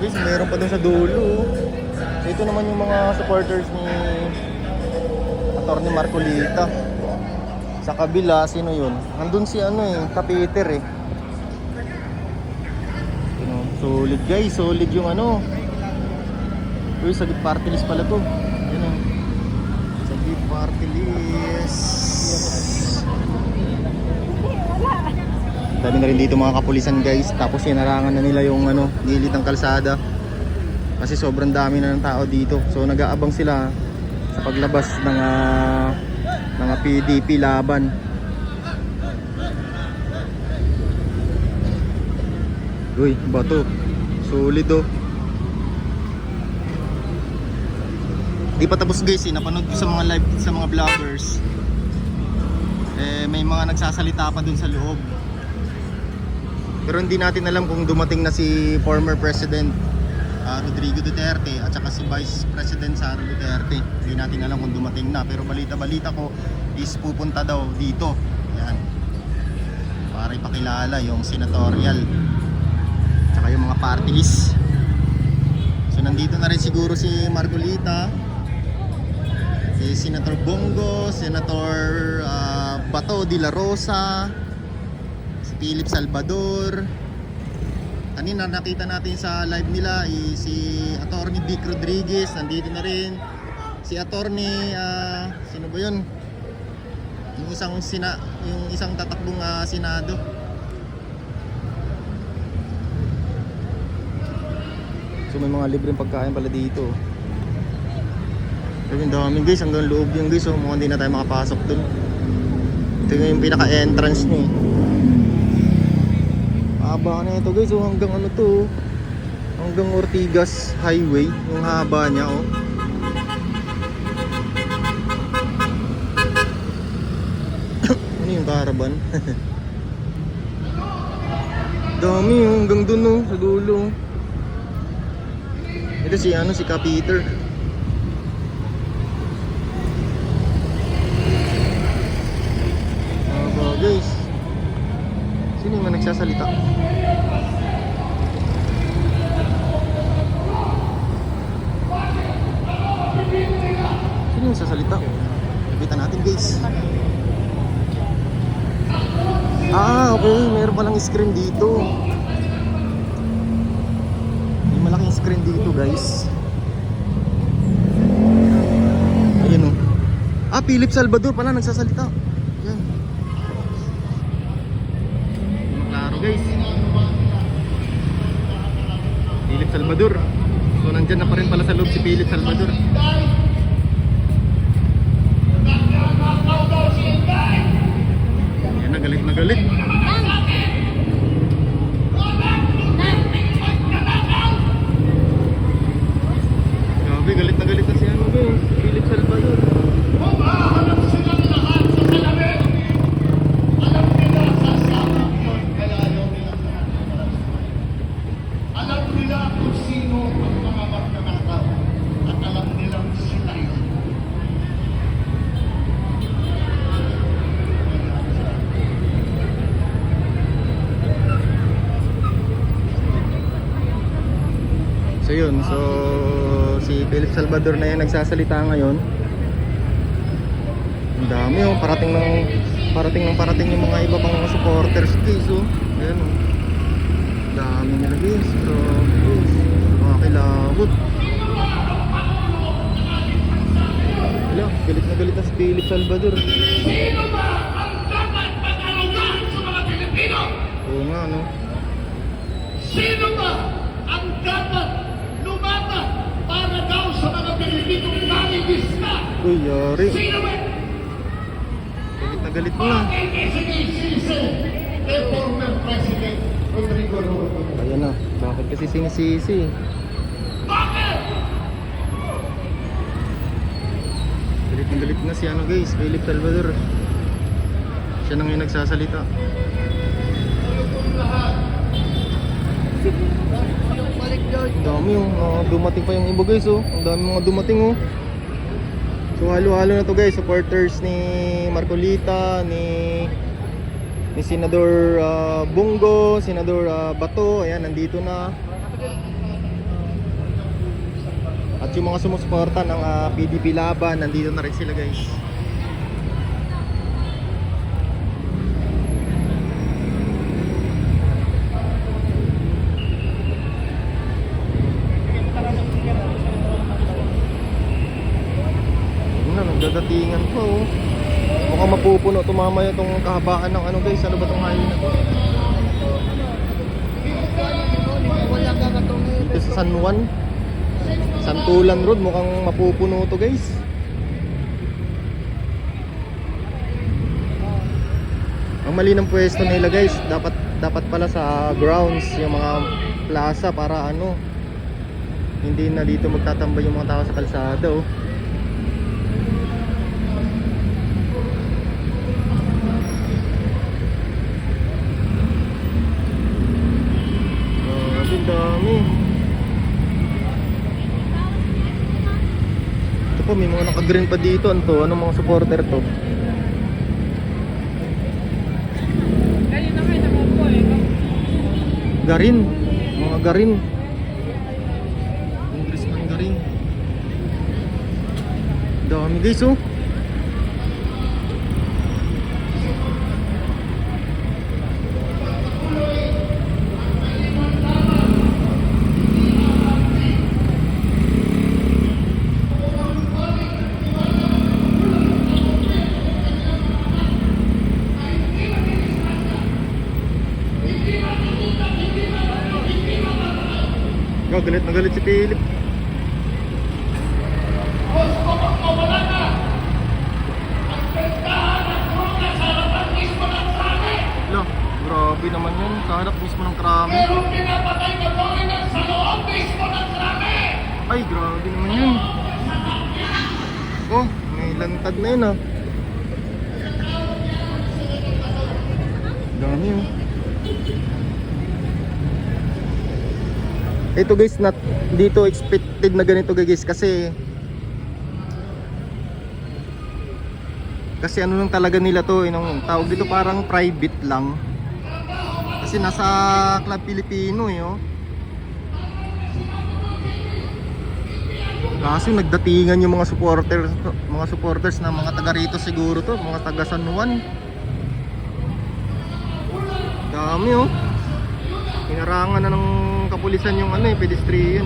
guys, meron pa dun sa dulo. Ito naman yung mga supporters ni Atty. Marcolita. Sa kabila, sino yun? Nandun si Kapiter eh. Solid guys, solid yung Uy, Sagip Party List pala to. Yun o. Sagip Party List. Dami na rin dito mga kapulisan guys. Tapos sinarangan na nila yung gilid ng kalsada. Kasi sobrang dami na ng tao dito. So nag-aabang sila sa paglabas ng mga PDP laban. Uy, bato. Solid oh. Di pa tapos guys napanood ko sa mga live sa mga vloggers. May mga nagsasalita pa dun sa loob. Pero hindi natin alam kung dumating na si former President Rodrigo Duterte at saka si Vice President Sara Duterte. Hindi natin alam kung dumating na, pero balita-balita ko is pupunta daw dito. Yan. Para ipakilala yung senatorial at saka yung mga party list. So nandito na rin siguro si Marcolita, si Senator Bongo, Senator Bato de la Rosa, si Philip Salvador. Kanina nakita natin sa live nila si Atty. Vic Rodriguez, nandito na rin. Si Atty. Sino ba yun? Yung isang tatakbong Senado. So may mga libreng pagkain pala dito. Pero yung daming guys, hanggang loob yung guys. Mukhang hindi na tayo makapasok dun. Ito yung pinaka-entrance niya. Haba na ito guys, hanggang hanggang Ortigas Highway, yung haba niya Ano yung caravan? Dami hanggang dun sa dulo. Ito si Kapiter. Haba guys. Sino yung nagsasalita? Sino yung nagsasalita? Nakita natin guys. Okay. Meron palang screen dito. May malaking screen dito guys. Ayan o. Philip Salvador pala nagsasalita. Yan. Klaro guys. Philip Salvador. So nandyan na pa rin pala sa loob si Philip Salvador. Yan, nagalit na galit. Grabe, galit na galit na si Philip Salvador. So yun, si Philip Salvador na yan nagsasalita ngayon. Ang dami parating yung mga iba pang mga supporters guys Ayan Ang dami nila guys. So guys, makakilabot. Wala, galit na si Philip Salvador. Sino ba ang dapat mag-arugahan sa mga Pilipino? Oo nga Sino ba ang dapat lumaban para daw sa mga Pilipinong nalilista? Uy, yari. Sino ba? Galit na. Sinisisi kay former President Rodrigo Duterte. Ayan na, bakit kasi sinisisi? Bakit? Galit na si guys, Philip Salvador. Siya nang yung nagsasalita. Ang dami dumating pa yung iba guys Ang dami mga dumating So halo-halo na to guys, supporters ni Marcolita, ni Senador Bongo, Senador Bato. Ayan, nandito na. At yung mga sumusuporta ng PDP Laban, nandito na rin sila guys. Yun na, nagdadatingan po. Oh. Mukhang mapupuno tumamaya itong kahabaan ng ano guys. Ano ba itong highway na to? Ito sa San Juan, Santulan Road, mukhang mapupuno to guys. Ang mali ng pwesto nila guys, dapat pala sa grounds yung mga plaza para ano, hindi na dito magtatambay yung mga tao sa kalsada oh. Ang dami. Ito po, may mga naka-green pa dito. Ano to? Anong mga supporter to? Garin. Mga garin. Congressman Garin. Dami guys oh. Oh, galit na galit si Philip. Gusto kong mawala na ang bentahan at droga sa harapan mismo ng krami. Lo, grabe naman yun. Sa harap mismo ng krami. Merong pinapatay na foreigner sa loob mismo ng krami. Ay, grabe naman yun. Oh, may lantad na yun ah. Dami yun. Ito guys, not dito expected na ganito guys kasi ano lang talaga nila to, yung tawag dito parang private lang. Kasi nasa Club Pilipino oh. Kasi nagdatingan yung mga supporters na mga taga rito siguro to, mga taga San Juan. Dami oh. Pinarangan na ng kapulisan yung ano pedestrian.